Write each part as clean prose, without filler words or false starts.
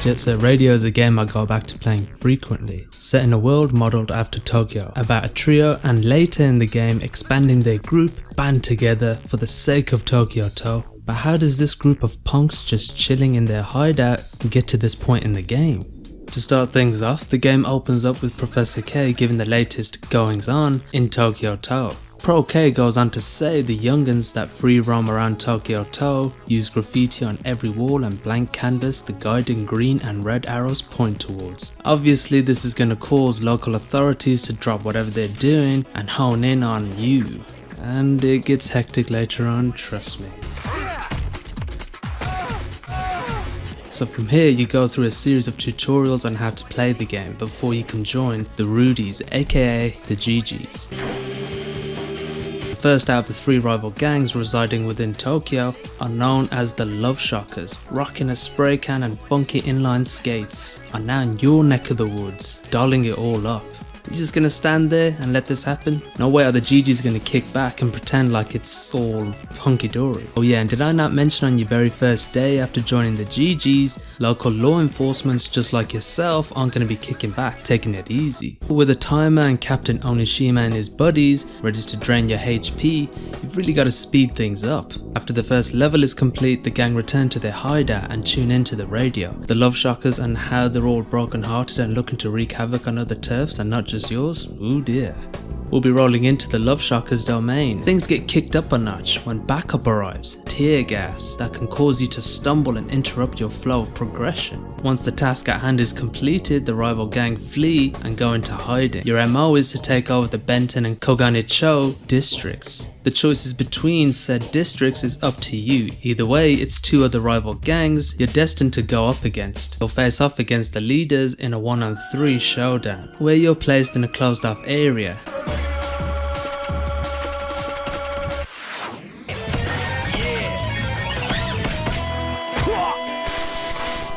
Jet Set Radio is a game I go back to playing frequently, set in a world modelled after Tokyo, about a trio and later in the game expanding their group, band together for the sake of Tokyo To. But how does this group of punks just chilling in their hideout get to this point in the game? To start things off, the game opens up with Professor K giving the latest goings on in Tokyo To. Pro K goes on to say the young'uns that free roam around Tokyo To use graffiti on every wall and blank canvas the guiding green and red arrows point towards. Obviously this is going to cause local authorities to drop whatever they're doing and hone in on you. And it gets hectic later on, trust me. So from here you go through a series of tutorials on how to play the game before you can join the Rudies, aka the GGs. First out of the three rival gangs residing within Tokyo are known as the Love Shockers, rocking a spray can and funky inline skates, are now in your neck of the woods, dolling it all up. You just gonna stand there and let this happen? No way are the GGs gonna kick back and pretend like it's all hunky-dory. Oh yeah, and did I not mention on your very first day after joining the GGs, local law enforcements just like yourself aren't gonna be kicking back, taking it easy. With a timer and Captain Onishima and his buddies ready to drain your HP, you've really gotta speed things up. After the first level is complete, the gang return to their hideout and tune into the radio. The Love Shockers and how they're all broken hearted and looking to wreak havoc on other turfs and not just yours? Ooh dear. We'll be rolling into the Love Shockers domain. Things get kicked up a notch when backup arrives, tear gas that can cause you to stumble and interrupt your flow of progression. Once the task at hand is completed, the rival gang flee and go into hiding. Your MO is to take over the Benten and Koganicho districts. The choices between said districts is up to you. Either way, it's two other rival gangs you're destined to go up against. You'll face off against the leaders in a 1-on-3 showdown, where you're placed in a closed off area.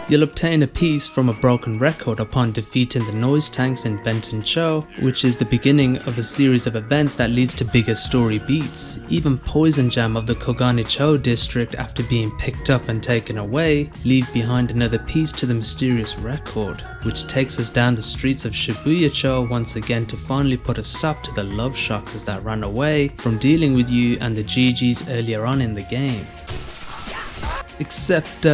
You'll obtain a piece from a broken record upon defeating the noise tanks in Benton Cho, which is the beginning of a series of events that leads to bigger story beats. Even Poison Jam of the Koganicho district, after being picked up and taken away, leave behind another piece to the mysterious record, which takes us down the streets of Shibuya-cho once again to finally put a stop to the Love Shockers that ran away from dealing with you and the GGs earlier on in the game. Except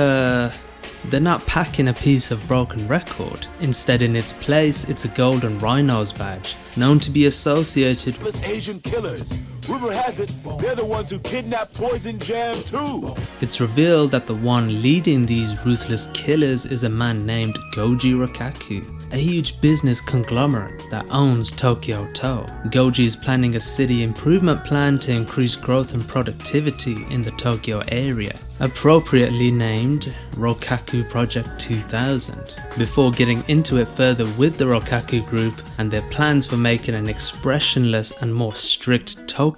they're not packing a piece of broken record. Instead, in its place, it's a golden rhino's badge, known to be associated with Asian killers. Rumor has it, they're the ones who kidnapped Poison Jam too. It's revealed that the one leading these ruthless killers is a man named Goji Rokaku, a huge business conglomerate that owns Tokyo To. Goji is planning a city improvement plan to increase growth and productivity in the Tokyo area, appropriately named Rokaku Project 2000. Before getting into it further with the Rokaku group and their plans for making an expressionless and more strict Tokyo,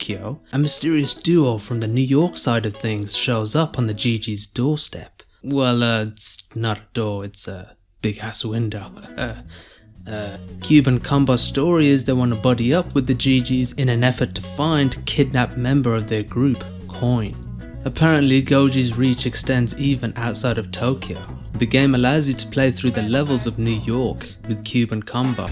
a mysterious duo from the New York side of things shows up on the GG's doorstep. Well, it's not a door, it's a big ass window. Cuban Combo's story is they want to buddy up with the GGs in an effort to find kidnapped member of their group, Coin. Apparently Goji's reach extends even outside of Tokyo. The game allows you to play through the levels of New York with Cuban Combo.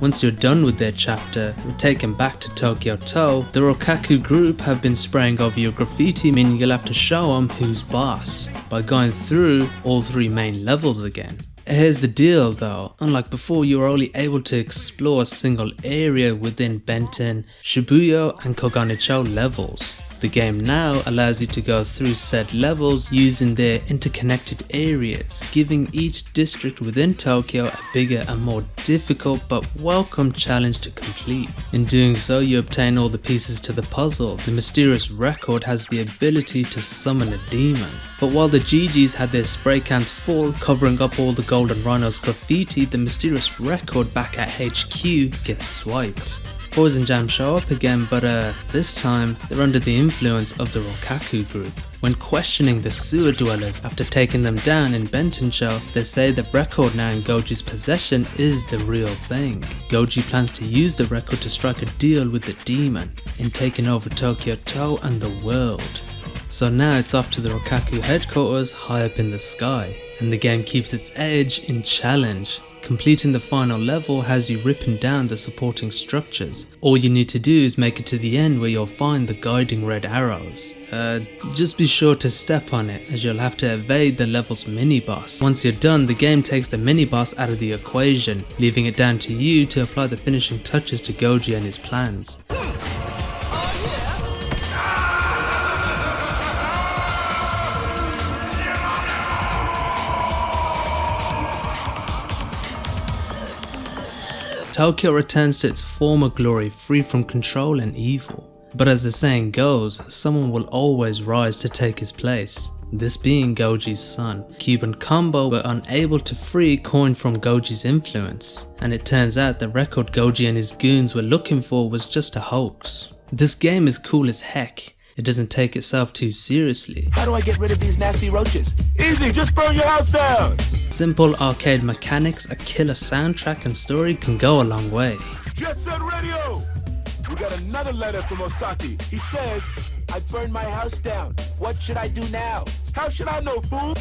Once you're done with their chapter, you're taken back to Tokyo To. The Rokaku group have been spraying over your graffiti, meaning you'll have to show them who's boss by going through all three main levels again. Here's the deal though, unlike before you were only able to explore a single area within Benten, Shibuya and Koganicho levels. The game now allows you to go through said levels using their interconnected areas, giving each district within Tokyo a bigger and more difficult but welcome challenge to complete. In doing so, you obtain all the pieces to the puzzle. The mysterious record has the ability to summon a demon. But while the GGs had their spray cans full, covering up all the Golden Rhino's graffiti, the mysterious record back at HQ gets swiped. Poison Jam show up again, but this time they're under the influence of the Rokaku group. When questioning the sewer dwellers after taking them down in Bentoncho, they say the record now in Goji's possession is the real thing. Goji plans to use the record to strike a deal with the demon in taking over Tokyo To and the world. So now it's off to the Rokkaku headquarters high up in the sky, and the game keeps its edge in challenge. Completing the final level has you ripping down the supporting structures. All you need to do is make it to the end where you'll find the guiding red arrows. Just be sure to step on it, as you'll have to evade the level's mini-boss. Once you're done, the game takes the mini-boss out of the equation, leaving it down to you to apply the finishing touches to Goji and his plans. Tokyo returns to its former glory, free from control and evil. But as the saying goes, someone will always rise to take his place. This being Goji's son. Cube and Combo were unable to free Coin from Goji's influence, and it turns out the record Goji and his goons were looking for was just a hoax. This game is cool as heck. It doesn't take itself too seriously. How do I get rid of these nasty roaches? Easy, just burn your house down! Simple arcade mechanics, a killer soundtrack and story can go a long way. Jet Set Radio! We got another letter from Osaki. He says, I burned my house down. What should I do now? How should I know, fool?